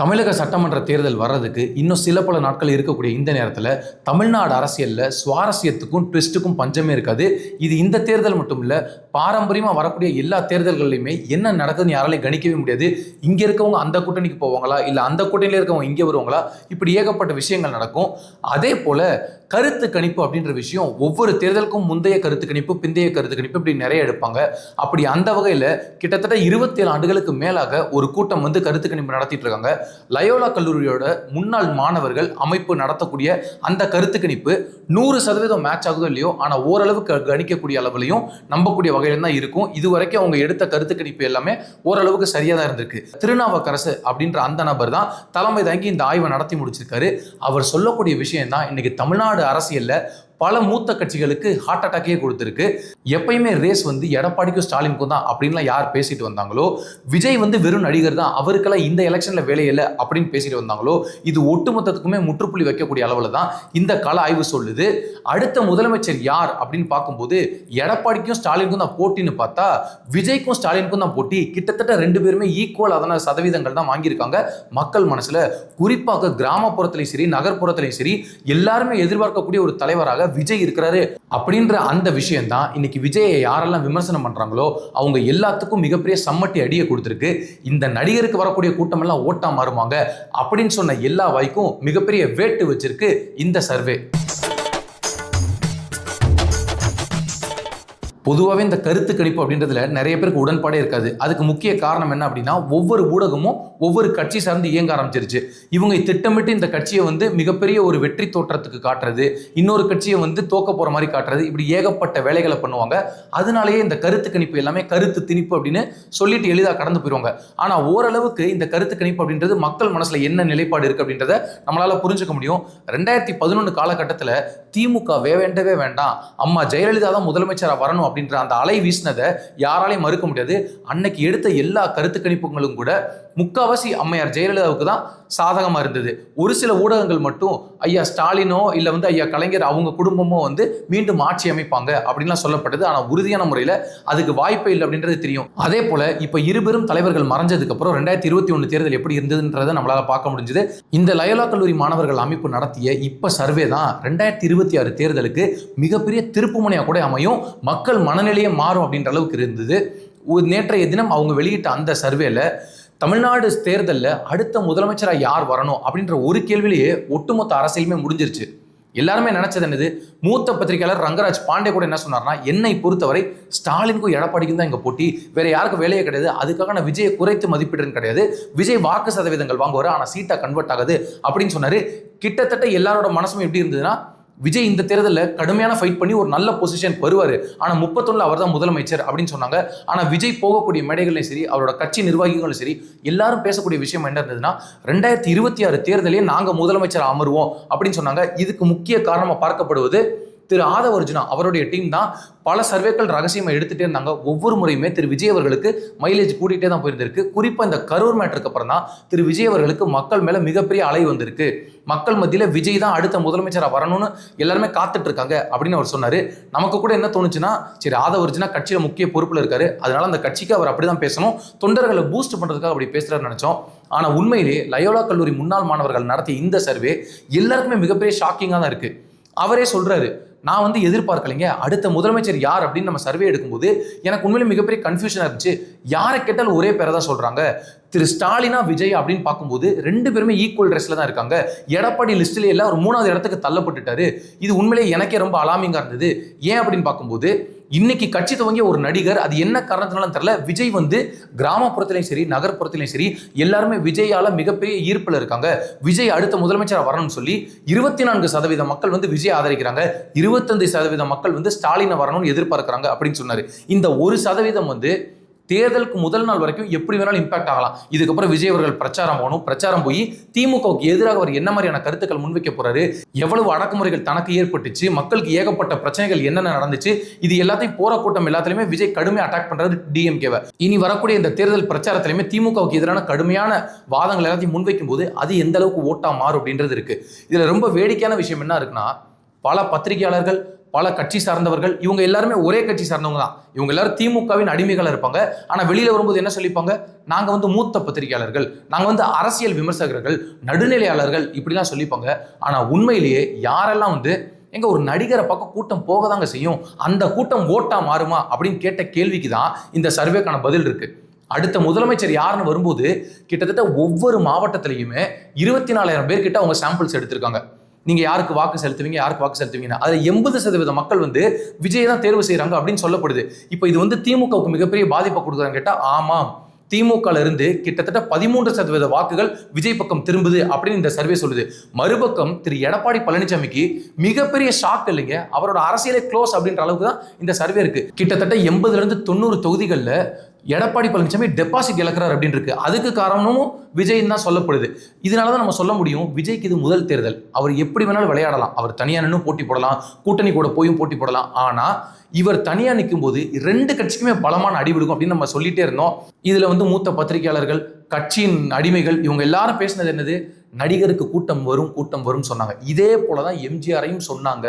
தமிழக சட்டமன்ற தேர்தல் வர்றதுக்கு இன்னும் சில பல நாட்கள் இருக்கக்கூடிய இந்த நேரத்தில் தமிழ்நாடு அரசியலில் சுவாரஸ்யத்துக்கும் ட்விஸ்ட்டுக்கும் பஞ்சமே இருக்காது. இது இந்த தேர்தல் மட்டும் இல்லை, பாரம்பரியமாக வரக்கூடிய எல்லா தேர்தல்கள்லையுமே என்ன நடக்குதுன்னு யாராலையும் கணிக்கவே முடியாது. இங்கே இருக்கவங்க அந்த கூட்டணிக்கு போவாங்களா, இல்லை அந்த கூட்டணியில் இருக்கவங்க இங்கே வருவாங்களா, இப்படி ஏகப்பட்ட விஷயங்கள் நடக்கும். அதே போல் கருத்து கணிப்பு அப்படின்ற விஷயம் ஒவ்வொரு தேர்தலுக்கும் முந்தைய கருத்து கணிப்பு, பிந்தைய கருத்து கணிப்பு இப்படி நிறைய எடுப்பாங்க. அப்படி அந்த வகையில் கிட்டத்தட்ட 27 ஆண்டுகளுக்கு மேலாக ஒரு கூட்டம் கருத்து கணிப்பு நடத்திட்டு இருக்காங்க. லயோலா கல்லூரியோட முன்னாள் மாணவர்கள் அமைப்பு நடத்தக்கூடிய அந்த கருத்து கணிப்பு 100% மேட்ச் ஆகுதோ இல்லையோ, ஆனால் ஓரளவுக்கு கணிக்கக்கூடிய அளவுலையும் நம்பக்கூடிய வகையில தான் இருக்கும். இதுவரைக்கும் அவங்க எடுத்த கருத்து கணிப்பு எல்லாமே ஓரளவுக்கு சரியா தான் இருந்திருக்கு. திருநாவுக்கரசு அப்படின்ற அந்த நபர் தான் தலைமை தாங்கி இந்த ஆய்வை நடத்தி முடிச்சிருக்காரு. அவர் சொல்லக்கூடிய விஷயம் தான் இன்னைக்கு தமிழ்நாடு அரசியல்ல பல மூத்த கட்சிகளுக்கு ஹார்ட் அட்டாக்கே கொடுத்துருக்கு. எப்பயுமே ரேஸ் எடப்பாடிக்கும் ஸ்டாலினுக்கும் தான் அப்படின்லாம் யார் பேசிட்டு வந்தாங்களோ, விஜய் வெறும் நடிகர் தான், அவருக்கெல்லாம் இந்த எலெக்ஷன்ல வேலை இல்லை அப்படின்னு பேசிட்டு வந்தாங்களோ, இது ஒட்டுமொத்தத்துக்குமே முற்றுப்புள்ளி வைக்கக்கூடிய அளவுல தான் இந்த கள ஆய்வு சொல்லுது. அடுத்த முதலமைச்சர் யார் அப்படின்னு பார்க்கும்போது எடப்பாடிக்கும் ஸ்டாலினுக்கும் தான் போட்டின்னு பார்த்தா விஜய்க்கும் ஸ்டாலினுக்கும் தான் போட்டி. கிட்டத்தட்ட ரெண்டு பேருமே ஈக்குவல் அதனால சதவீதங்கள் தான் வாங்கியிருக்காங்க மக்கள் மனசுல. குறிப்பாக கிராமப்புறத்திலையும் சரி நகர்ப்புறத்திலையும் சரி எல்லாருமே எதிர்பார்க்கக்கூடிய ஒரு தலைவராக விஜய் இருக்கிறாரு அப்படின்ற அந்த விஷயம் தான் இன்னைக்கு விஜயை யாரெல்லாம் விமர்சனம் பண்றாங்களோ அவங்க எல்லாத்துக்கும் மிகப்பெரிய சம்மட்டி அடியை கொடுத்திருக்கு. இந்த நடிகருக்கு வரக்கூடிய கூட்டம் எல்லாம் ஓட்டா மாறுவாங்க அப்படின்னு சொன்ன எல்லா வாய்க்கும் மிகப்பெரிய வேட்டு வச்சிருக்கு இந்த சர்வே. பொதுவாகவே இந்த கருத்து கணிப்பு அப்படின்றதுல நிறைய பேருக்கு உடன்பாடே இருக்காது. அதுக்கு முக்கிய காரணம் என்ன அப்படின்னா, ஒவ்வொரு ஊடகமும் ஒவ்வொரு கட்சி சார்ந்து இயங்க ஆரம்பிச்சிருச்சு. இவங்க திட்டமிட்டு இந்த கட்சியை மிகப்பெரிய ஒரு வெற்றி தோற்றத்துக்கு காட்டுறது, இன்னொரு கட்சியை தோக்க போற மாதிரி காட்டுறது, இப்படி ஏகப்பட்ட வேலைகளை பண்ணுவாங்க. அதனாலேயே இந்த கருத்து கணிப்பு எல்லாமே கருத்து திணிப்பு அப்படின்னு சொல்லிட்டு எளிதாக கடந்து போயிடுவாங்க. ஆனா ஓரளவுக்கு இந்த கருத்து கணிப்பு அப்படின்றது மக்கள் மனசுல என்ன நிலைப்பாடு இருக்கு அப்படின்றத நம்மளால புரிஞ்சுக்க முடியும். 2011 காலகட்டத்தில் திமுக வேண்டவே வேண்டாம், அம்மா ஜெயலலிதா தான் முதலமைச்சராக வரணும் அப்படின்ற அந்த அலை வீசினதை யாராலையும் மறுக்க முடியாது. அன்னைக்கு எடுத்த எல்லா கருத்து கணிப்புகளும் கூட முக்காவாசி அம்மையார் ஜெயலலிதாவுக்கு தான் சாதகமா இருந்தது. ஒரு சில ஊடகங்கள் மட்டும் ஐயா ஸ்டாலினோ இல்ல ஐயா கலைஞர் அவங்க குடும்பமோ மீண்டும் ஆட்சி அமைப்பாங்க அப்படின்லாம் சொல்லப்பட்டது. ஆனா உறுதியான முறையில அதுக்கு வாய்ப்பே இல்லை அப்படின்றது தெரியும். அதே போல இப்ப இருபெரும் தலைவர்கள் மறைஞ்சதுக்கு அப்புறம் 2021 தேர்தல் எப்படி இருந்ததுன்றதை நம்மளால பார்க்க முடிஞ்சது. இந்த லயோலா கல்லூரி மாணவர்கள் அமைப்பு நடத்திய இப்ப சர்வே தான் 2026 தேர்தலுக்கு மிகப்பெரிய திருப்புமுனையா கூட அமையும், மக்கள் மனநிலையே மாறும் அப்படின்ற அளவுக்கு இருந்தது. நேற்றைய தினம் அவங்க வெளியிட்ட அந்த சர்வேல தமிழ்நாடு தேர்தலில் அடுத்த முதலமைச்சராக யார் வரணும் அப்படின்ற ஒரு கேள்வியிலேயே ஒட்டுமொத்த அரசியலுமே முடிஞ்சிருச்சு. எல்லாருமே நினைச்சது என்னது, மூத்த பத்திரிகையாளர் ரங்கராஜ் பாண்டே கூட என்ன சொன்னார்னா, என்னை பொறுத்தவரை ஸ்டாலினுக்கும் எடப்பாடிக்கும் தான் இங்க போட்டி, வேற யாருக்கும் வேலையே கிடையாது, அதுக்காக நான் விஜயை குறைத்து மதிப்பிடுறேன் கிடையாது, விஜய் வாக்கு சதவீதங்கள் வாங்குவாரு ஆனா சீட்டா கன்வெர்ட் ஆகுது அப்படின்னு சொன்னாரு. கிட்டத்தட்ட எல்லாரோட மனசும் எப்படி இருந்ததுன்னா, விஜய் இந்த தேர்தலில் கடுமையான ஃபைட் பண்ணி ஒரு நல்ல பொசிஷன் வருவார், ஆனால் 31 அவர் தான் முதலமைச்சர் அப்படின்னு சொன்னாங்க. ஆனால் விஜய் போகக்கூடிய மேடைகளையும் சரி அவரோட கட்சி நிர்வாகிகளும் சரி எல்லாரும் பேசக்கூடிய விஷயம் என்ன இருந்ததுன்னா, 2026 தேர்தலே நாங்கள் முதலமைச்சர் அமருவோம் அப்படின்னு சொன்னாங்க. இதுக்கு முக்கிய காரணமாக பார்க்கப்படுவது திரு ஆதவ அர்ஜுனா அவருடைய டீம் தான். பல சர்வேக்கள் ரகசியமாக எடுத்துகிட்டே இருந்தாங்க. ஒவ்வொரு முறையுமே திரு விஜய் அவர்களுக்கு மைலேஜ் கூட்டிகிட்டே தான் போயிருந்திருக்கு. குறிப்பாக இந்த கரூர் மேட்டருக்கு அப்புறம் தான் திரு விஜய் அவர்களுக்கு மக்கள் மேலே மிகப்பெரிய அலை வந்திருக்கு. மக்கள் மத்தியில் விஜய் தான் அடுத்த முதலமைச்சராக வரணும்னு எல்லாருமே காத்துட்டு இருக்காங்க அப்படின்னு அவர் சொன்னார். நமக்கு கூட என்ன தோணுச்சுன்னா, சரி ஆதவ அர்ஜுனா கட்சியில் முக்கிய பொறுப்பில் இருக்காரு, அதனால அந்த கட்சிக்கு அவர் அப்படி தான் பேசணும், தொண்டர்களை பூஸ்ட் பண்ணுறதுக்காக அப்படி பேசுகிறாருன்னு நினச்சோம். ஆனால் உண்மையிலேயே லயோலா கல்லூரி முன்னாள் மாணவர்கள் நடத்திய இந்த சர்வே எல்லாருக்குமே மிகப்பெரிய ஷாக்கிங்காக தான் இருக்குது. அவரே சொல்கிறாரு, நான் எதிர்பார்க்கலைங்க, அடுத்த முதலமைச்சர் யார் அப்படின்னு நம்ம சர்வே எடுக்கும்போது எனக்கு உண்மையிலே மிகப்பெரிய கன்ஃபியூஷனாக இருந்துச்சு. யாரை கேட்டாலும் ஒரே பேரை தான் சொல்கிறாங்க, திரு ஸ்டாலினா விஜய் அப்படின்னு பார்க்கும்போது ரெண்டு பேருமே ஈக்குவல் ட்ரெஸ்ல தான் இருக்காங்க. எடப்பாடி லிஸ்ட்லேயே இல்லை, ஒரு 3வது இடத்துக்கு தள்ளப்பட்டுட்டாரு. இது உண்மையிலேயே எனக்கே ரொம்ப அலாமிங்காக இருந்தது. ஏன் அப்படின்னு பார்க்கும்போது இன்னைக்கு கட்சி துவங்கிய ஒரு நடிகர், அது என்ன காரணத்தினாலும் தெரியல, விஜய் கிராமப்புறத்திலையும் சரி நகர்ப்புறத்திலையும் சரி எல்லாருமே விஜயால மிகப்பெரிய ஈர்ப்பில் இருக்காங்க. விஜய் அடுத்த முதலமைச்சர் வரணும்னு சொல்லி 24% மக்கள் விஜய் ஆதரிக்கிறாங்க, 25% மக்கள் ஸ்டாலினை வரணும்னு எதிர்பார்க்கிறாங்க அப்படின்னு சொன்னாரு. இந்த 1% தேர்தலுக்கு முதல் நாள் வரைக்கும் எப்படி வேணாலும் இம்பாக்ட் ஆகலாம். இதுக்கப்புறம் விஜய் அவர்கள் பிரச்சாரம் போகணும், பிரச்சாரம் போய் திமுகவுக்கு எதிராக அவர் என்ன மாதிரியான கருத்துக்கள் முன்வைக்க போறாரு, எவ்வளவு அடக்குமுறைகள் தனக்கு ஏற்பட்டுச்சு, மக்களுக்கு ஏகப்பட்ட பிரச்சனைகள் என்னென்ன நடந்துச்சு, இது எல்லாத்தையும் போற கூட்டம் எல்லாத்திலுமே விஜய் கடுமையாக அட்டாக் பண்றாரு டிஎம்கேவை. இனி வரக்கூடிய இந்த தேர்தல் பிரச்சாரத்திலுமே திமுகவுக்கு எதிரான கடுமையான வாதங்கள் எல்லாத்தையும் முன்வைக்கும் போது அது எந்த அளவுக்கு ஓட்டா மாறும் அப்படின்றது இருக்கு. இதுல ரொம்ப வேடிக்கையான விஷயம் என்ன இருக்குன்னா, பல பத்திரிகையாளர்கள் பல கட்சி சார்ந்தவர்கள், இவங்க எல்லாருமே ஒரே கட்சி சார்ந்தவங்க தான். இவங்க எல்லாரும் திமுகவின் அடிமைகள் இருப்பாங்க. ஆனா வெளியில வரும்போது என்ன சொல்லிப்பாங்க, நாங்க வந்து மூத்த பத்திரிகையாளர்கள், நாங்க வந்து அரசியல் விமர்சகர்கள், நடுநிலையாளர்கள் இப்படிலாம் சொல்லிப்பாங்க. ஆனா உண்மையிலேயே யாரெல்லாம் வந்து எங்க ஒரு நடிகரை பக்கம் கூட்டம் போகதாங்க செய்யும், அந்த கூட்டம் ஓட்டா மாறுமா அப்படின்னு கேட்ட கேள்விக்கு தான் இந்த சர்வேக்கான பதில் இருக்கு. அடுத்த முதலமைச்சர் யாருன்னு வரும்போது கிட்டத்தட்ட ஒவ்வொரு மாவட்டத்திலையுமே 24,000 பேர் கிட்ட அவங்க சாம்பிள்ஸ் எடுத்திருக்காங்க. நீங்க யாருக்கு வாக்கு செலுத்துவீங்க, யாருக்கு வாக்கு செலுத்துவீங்க, அதுல 80% மக்கள் வந்து விஜய் தான் தேர்வு செய்யறாங்க அப்படின்னு சொல்லப்படுது. இப்போ இது வந்து திமுகவுக்கு மிகப்பெரிய பாதிப்பை கொடுக்குறாங்க கேட்டா ஆமாம். திமுக இருந்து கிட்டத்தட்ட 13% வாக்குகள் விஜய் பக்கம் திரும்புது அப்படின்னு இந்த சர்வே சொல்லுது. மறுபக்கம் திரு எடப்பாடி பழனிசாமிக்கு மிகப்பெரிய ஷாக் இல்லைங்க, அவரோட அரசியலே க்ளோஸ் அப்படின்ற அளவுக்கு தான் இந்த சர்வே இருக்கு. கிட்டத்தட்ட 80-90 தொகுதிகளில் எடப்பாடி பழனிசாமி டெபாசிட் இழக்கிறார் அப்படின்னு இருக்கு. அதுக்கு காரணமும் விஜய் தான் சொல்லப்படுது. இதனாலதான் நம்ம சொல்ல முடியும், விஜய்க்கு இது முதல் தேர்தல். அவர் எப்படி வேணாலும் விளையாடலாம், அவர் தனியா நின்று போட்டி போடலாம், கூட்டணி கூட போயும் போட்டி போடலாம். ஆனா இவர் தனியா நிற்கும் போது 2 கட்சிக்குமே பலமான அடி விழுகும் அப்படின்னு நம்ம சொல்லிட்டே இருந்தோம். இதுல வந்து மூத்த பத்திரிகையாளர்கள், கட்சியின் அடிமைகள், இவங்க எல்லாரும் பேசினது என்னது, நடிகருக்கு கூட்டம் வரும் சொன்னாங்க. இதே போலதான் எம்ஜிஆரையும் சொன்னாங்க.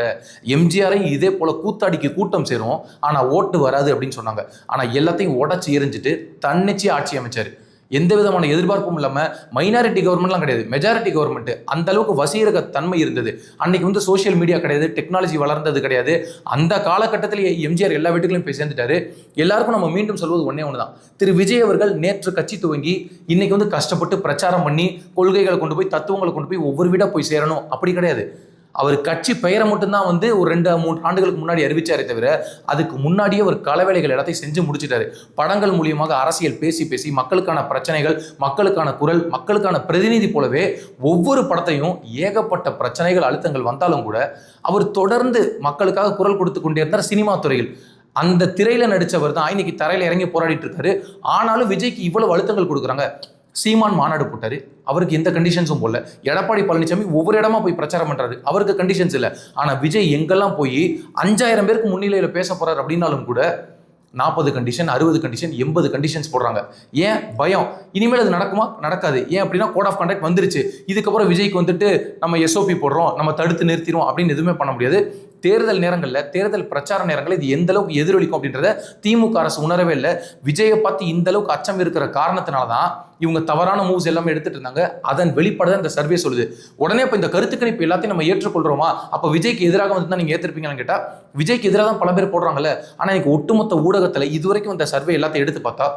எம்ஜிஆரையும் இதே போல கூத்தாடிக்கு கூட்டம் சேரும், ஆனா ஓட்டு வராது அப்படின்னு சொன்னாங்க. ஆனா எல்லாத்தையும் உடச்சு எரிஞ்சிட்டு தன்னிச்சையா ஆட்சி அமைச்சாரு. எந்த விதமான எதிர்பார்ப்பும் இல்லாம. மைனாரிட்டி கவர்மெண்ட்லாம் கிடையாது, மெஜாரிட்டி கவர்மெண்ட். அந்த அளவுக்கு வசீகர தன்மை இருந்தது. அன்னைக்கு வந்து சோசியல் மீடியா கிடையாது, டெக்னாலஜி வளர்ந்தது கிடையாது. அந்த காலகட்டத்திலேயே எம்ஜிஆர் எல்லா வீட்டுகளையும் போய் சேர்ந்துட்டாரு. எல்லாருக்கும் நம்ம மீண்டும் சொல்வது ஒன்னே ஒண்ணுதான், திரு விஜய் அவர்கள் நேற்று கட்சி துவங்கி இன்னைக்கு வந்து கஷ்டப்பட்டு பிரச்சாரம் பண்ணி கொள்கைகளை கொண்டு போய், தத்துவங்களை கொண்டு போய் ஒவ்வொரு வீடா போய் சேரணும் அப்படி கிடையாது. அவர் கட்சி பெயரை மட்டும்தான் வந்து ஒரு 2-3 ஆண்டுகளுக்கு முன்னாடி அறிவிச்சாரே தவிர அதுக்கு முன்னாடியே ஒரு களவேலைகள் எல்லாத்தையும் செஞ்சு முடிச்சிட்டாரு. படங்கள் மூலியமாக அரசியல் பேசி பேசி மக்களுக்கான பிரச்சனைகள், மக்களுக்கான குரல், மக்களுக்கான பிரதிநிதி போலவே ஒவ்வொரு படத்தையும் ஏகப்பட்ட பிரச்சனைகள், அழுத்தங்கள் வந்தாலும் கூட அவர் தொடர்ந்து மக்களுக்காக குரல் கொடுத்து கொண்டே இருந்தார். சினிமா துறையில் அந்த திரையில நடிச்சவர் தான் இன்னைக்கு தரையில இறங்கி போராடிட்டு இருக்காரு. ஆனாலும் விஜய்க்கு இவ்வளவு அழுத்தங்கள் கொடுக்குறாங்க. சீமான் மாநாடு போட்டாரு, அவருக்கு எந்த கண்டிஷன்ஸும் போடல. எடப்பாடி பழனிசாமி ஒவ்வொரு இடமா போய் பிரச்சாரம் பண்றாரு, அவருக்கு கண்டிஷன்ஸ் இல்லை. ஆனா விஜய் எங்கெல்லாம் போய் 5000 பேருக்கு முன்னிலையில பேச போறாரு அப்படின்னாலும் கூட 40 கண்டிஷன், 60 கண்டிஷன், 80 கண்டிஷன்ஸ் போடுறாங்க. ஏன்? பயம். இனிமேல் அது நடக்குமா? நடக்காது. ஏன் அப்படின்னா கோட் ஆஃப் கண்டக்ட் வந்துருச்சு. இதுக்கப்புறம் விஜய்க்கு வந்துட்டு நம்ம எஸ்ஓபி போடுறோம், நம்ம தடுத்து நிறுத்திடும் அப்படின்னு எதுவுமே பண்ண முடியாது. தேர்தல் நேரங்களில், தேர்தல் பிரச்சார நேரங்களில் இது எந்த அளவுக்கு எதிரொலிக்கும் அப்படின்றத திமுக அரசு உணரவே இல்லை. விஜயை பார்த்து இந்த அளவுக்கு அச்சம் இருக்கிற காரணத்தினால தான் இவங்க தவறான மூவ்ஸ் எல்லாமே எடுத்துட்டு இருந்தாங்க. அதன் வெளிப்பாடு இந்த சர்வே சொல்லுது. உடனே இப்போ இந்த கருத்து கணிப்பு எல்லாத்தையும் நம்ம ஏற்றுக்கொள்றோமா? அப்போ விஜய்க்கு எதிராக வந்து தான் நீங்க ஏற்றிருப்பீங்கன்னு கேட்டா, விஜய்க்கு எதிராக தான் பல பேர் போடுறாங்கல்ல. ஆனா எனக்கு ஒட்டுமொத்த ஊடகத்தில் இதுவரைக்கும் இந்த சர்வே எல்லாத்தையும் எடுத்து பார்த்தா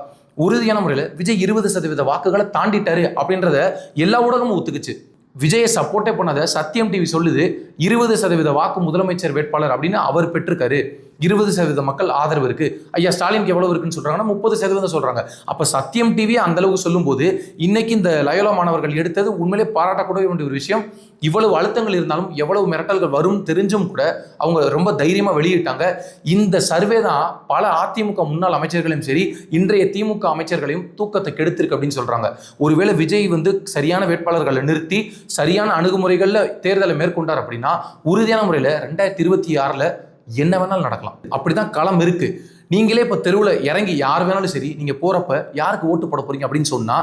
உறுதியான முறையில் விஜய் 20% வாக்குகளை தாண்டிட்டாரு அப்படின்றத எல்லா ஊடகமும் ஒத்துக்குச்சு. விஜயை சப்போர்ட்டே பண்ணாத சத்தியம் டிவி சொல்லுது 20% வாக்கு முதலமைச்சர் வேட்பாளர் அப்படின்னு அவர் பெற்றிருக்காரு. 20% மக்கள் ஆதரவு இருக்கு. ஐயா ஸ்டாலினுக்கு எவ்வளவு இருக்குன்னு சொல்றாங்கன்னா 30% சொல்றாங்க. அப்ப சத்தியம் டிவி அந்த அளவுக்கு சொல்லும் போது இன்னைக்கு இந்த லயோலா மாணவர்கள் எடுத்தது உண்மையிலே பாராட்டக்கூடிய வேண்டிய ஒரு விஷயம். இவ்வளவு அழுத்தங்கள் இருந்தாலும், எவ்வளவு மிரட்டல்கள் வரும் தெரிஞ்சும் கூட அவங்க ரொம்ப தைரியமா வெளியிட்டாங்க. இந்த சர்வே தான் பல அதிமுக முன்னாள் அமைச்சர்களையும் சரி, இன்றைய திமுக அமைச்சர்களையும் தூக்கத்தை கெடுத்திருக்கு அப்படின்னு சொல்றாங்க. ஒருவேளை விஜய் வந்து சரியான வேட்பாளர்களை நிறுத்தி சரியான அணுகுமுறைகள்ல தேர்தலை மேற்கொண்டார் அப்படின்னா உறுதியான முறையில 2026 என்ன வேணாலும் நடக்கலாம். அப்படிதான் களம் இருக்கு. நீங்களே இப்ப தெருவில் இறங்கி யார் வேணாலும் சரி, நீங்க போறப்ப யாருக்கு ஓட்டு போட போறீங்க அப்படின்னு சொன்னா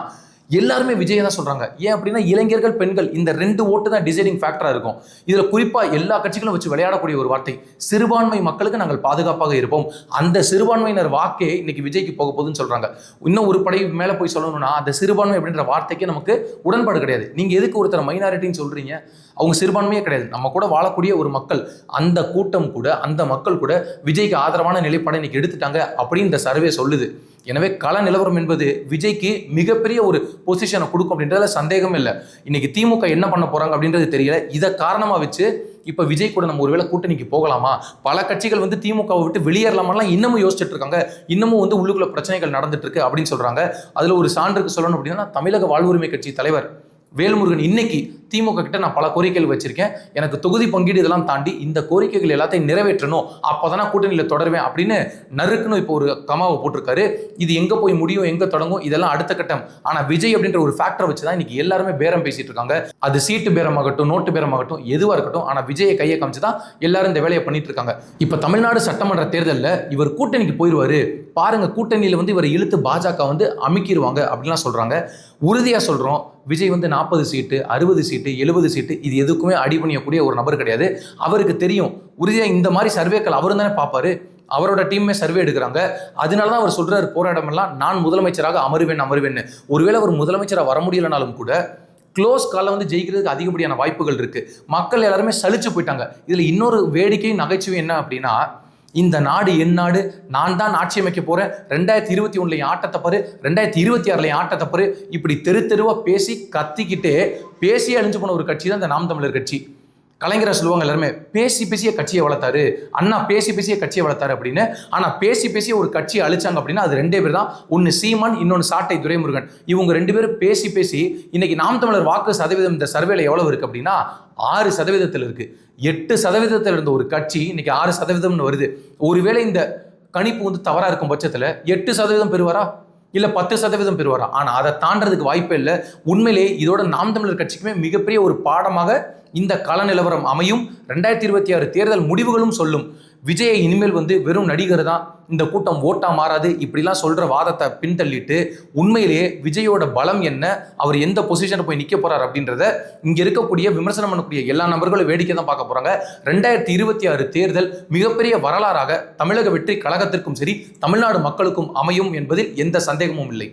எல்லாருமே விஜய் தான் சொல்றாங்க. ஏன் அப்படின்னா இளைஞர்கள், பெண்கள் இந்த 2 ஓட்டு தான் டிசைடிங் ஃபேக்டரா இருக்கும். இதுல குறிப்பா எல்லா கட்சிகளும் வச்சு விளையாடக்கூடிய ஒரு வார்த்தை, சிறுபான்மை மக்களுக்கு நாங்கள் பாதுகாப்பாக இருப்போம். அந்த சிறுபான்மையினர் வாக்கே இன்னைக்கு விஜய்க்கு போக போகுதுன்னு சொல்றாங்க. இன்னும் ஒரு படை மேல போய் சொல்லணும்னா அந்த சிறுபான்மை அப்படின்ற வார்த்தைக்கு நமக்கு உடன்பாடு கிடையாது. நீங்க எதுக்கு ஒருத்தர் மைனாரிட்டின்னு சொல்றீங்க? அவங்க சிறுபான்மையே கிடையாது, நம்ம கூட வாழக்கூடிய ஒரு மக்கள். அந்த கூட்டம் கூட, அந்த மக்கள் கூட விஜய்க்கு ஆதரவான நிலைப்பாடை இன்னைக்கு எடுத்துட்டாங்க அப்படின்னு இந்த சர்வே சொல்லுது. எனவே கள நிலவரம் என்பது விஜய்க்கு மிகப்பெரிய ஒரு பொசிஷனை கொடுக்கும் அப்படின்றதுல சந்தேகம் இல்லை. இன்னைக்கு திமுக என்ன பண்ண போறாங்க அப்படின்றது தெரியல. இதை காரணமா வச்சு இப்ப விஜய் கூட நம்ம ஒருவேளை கூட்டணிக்கு போகலாமா, பல கட்சிகள் வந்து திமுகவை விட்டு வெளியேறலாமாலாம் இன்னமும் யோசிச்சுட்டு இருக்காங்க. இன்னமும் வந்து உள்ளுக்குள்ள பிரச்சனைகள் நடந்துட்டு இருக்கு அப்படின்னு சொல்றாங்க. அதுல ஒரு சான்றுக்கு சொல்லணும் அப்படின்னா, தமிழக வாழ்வுரிமை கட்சி தலைவர் வேல்முருகன் இன்னைக்கு திமுக கிட்ட நான் பல கோரிக்கைகள் வச்சிருக்கேன், எனக்கு தொகுதி பங்கீடு இதெல்லாம் தாண்டி இந்த கோரிக்கைகள் எல்லாத்தையும் நிறைவேற்றணும், அப்பதான் கூட்டணியில தொடருவேன் அப்படின்னு நறுக்குன்னு இப்போ ஒரு கமாவை போட்டிருக்காரு. இது எங்க போய் முடியும், எங்க தொடங்கும், இதெல்லாம் அடுத்த கட்டம். ஆனா விஜய் அப்படின்ற ஒரு ஃபேக்டர் வச்சுதான் இன்னைக்கு எல்லாருமே பேரம் பேசிட்டு இருக்காங்க. அது சீட்டு பேரமாகட்டும், நோட்டு பேரமாகட்டும், எதுவா இருக்கட்டும். ஆனா விஜயை கையை காமிச்சுதான் எல்லாரும் இந்த வேலையை பண்ணிட்டு இருக்காங்க. இப்ப தமிழ்நாடு சட்டமன்ற தேர்தலில் இவர் கூட்டணிக்கு போயிடுவாரு, பாருங்க கூட்டணியில் வந்து இவரை இழுத்து பாஜக வந்து அமுக்கிடுவாங்க அப்படின்லாம் சொல்றாங்க. உறுதியா சொல்றோம், விஜய் வந்து 40 சீட்டு 60 சீட்டு 70 சீட்டு இது எதுக்குமே அடிபணியக்கூடிய ஒரு நபர் கிடையாது. அவருக்கு தெரியும் உறுதியா இந்த மாதிரி சர்வேக்கள் அவரும் தானே பார்ப்பாரு. அவரோட டீமே சர்வே எடுக்கிறாங்க. அதனாலதான் அவர் சொல்றாரு போராட்டமெல்லாம் நான் முதலமைச்சராக அமருவேன்னு. ஒருவேளை அவர் முதலமைச்சராக வர முடியலனாலும் கூட க்ளோஸ் காலில் வந்து ஜெயிக்கிறதுக்கு அதிகப்படியான வாய்ப்புகள் இருக்கு. மக்கள் எல்லாருமே சலிச்சு போயிட்டாங்க. இதுல இன்னொரு வேடிக்கை நகைச்சுவை என்ன அப்படின்னா, இந்த நாடு என் நாடு, நான் தான் ஆட்சி அமைக்க போறேன், 2021 ஆட்டத்தை பாரு, 2026 ஆட்டத்தை பாரு, இப்படி தெரு தெருவா பேசி கத்திக்கிட்டே பேசி அழிஞ்சு போன ஒரு கட்சி தான் இந்த நாம் தமிழர் கட்சி. கலைஞரை சொல்லுவாங்க எல்லாருமே, பேசி பேசிய கட்சியை வளர்த்தாரு, அண்ணா பேசி பேசிய கட்சியை வளர்த்தாரு அப்படின்னு. ஆனா பேசி பேசிய ஒரு கட்சியை அழிச்சாங்க அப்படின்னா அது 2 பேர் தான். ஒன்னு சீமான், இன்னொன்னு சாட்டை துரைமுருகன். இவங்க 2 பேரும் பேசி பேசி இன்னைக்கு நாம் தமிழர் வாக்கு சதவீதம் இந்த சர்வேல எவ்வளவு இருக்கு அப்படின்னா 6% இருக்கு. 8% இருந்த ஒரு கட்சி இன்னைக்கு 6% வருது. ஒருவேளை இந்த கணிப்பு வந்து தவறா இருக்கும் பட்சத்துல 8% பெறுவாரா இல்ல 10% பெறுவாரா? ஆனா அதை தாண்டறதுக்கு வாய்ப்பே இல்லை. உண்மையிலே இதோட நாம் தமிழர் கட்சிக்குமே மிகப்பெரிய ஒரு பாடமாக இந்த கள நிலவரம் அமையும். 2026 தேர்தல் முடிவுகளும் சொல்லும். விஜயை இனிமேல் வந்து வெறும் நடிகர் தான், இந்த கூட்டம் ஓட்டா மாறாது இப்படிலாம் சொல்ற வாதத்தை பின்தள்ளிட்டு உண்மையிலேயே விஜயோட பலம் என்ன, அவர் எந்த பொசிஷனை போய் நிக்க போறார் அப்படின்றத இங்க இருக்கக்கூடிய விமர்சனம் பண்ணக்கூடிய எல்லா நபர்களும் வேடிக்கை தான் பார்க்க போறாங்க. 2026 தேர்தல் மிகப்பெரிய வரலாறாக தமிழக வெற்றி கழகத்திற்கும் சரி தமிழ்நாடு மக்களுக்கும் அமையும் என்பதில் எந்த சந்தேகமும் இல்லை.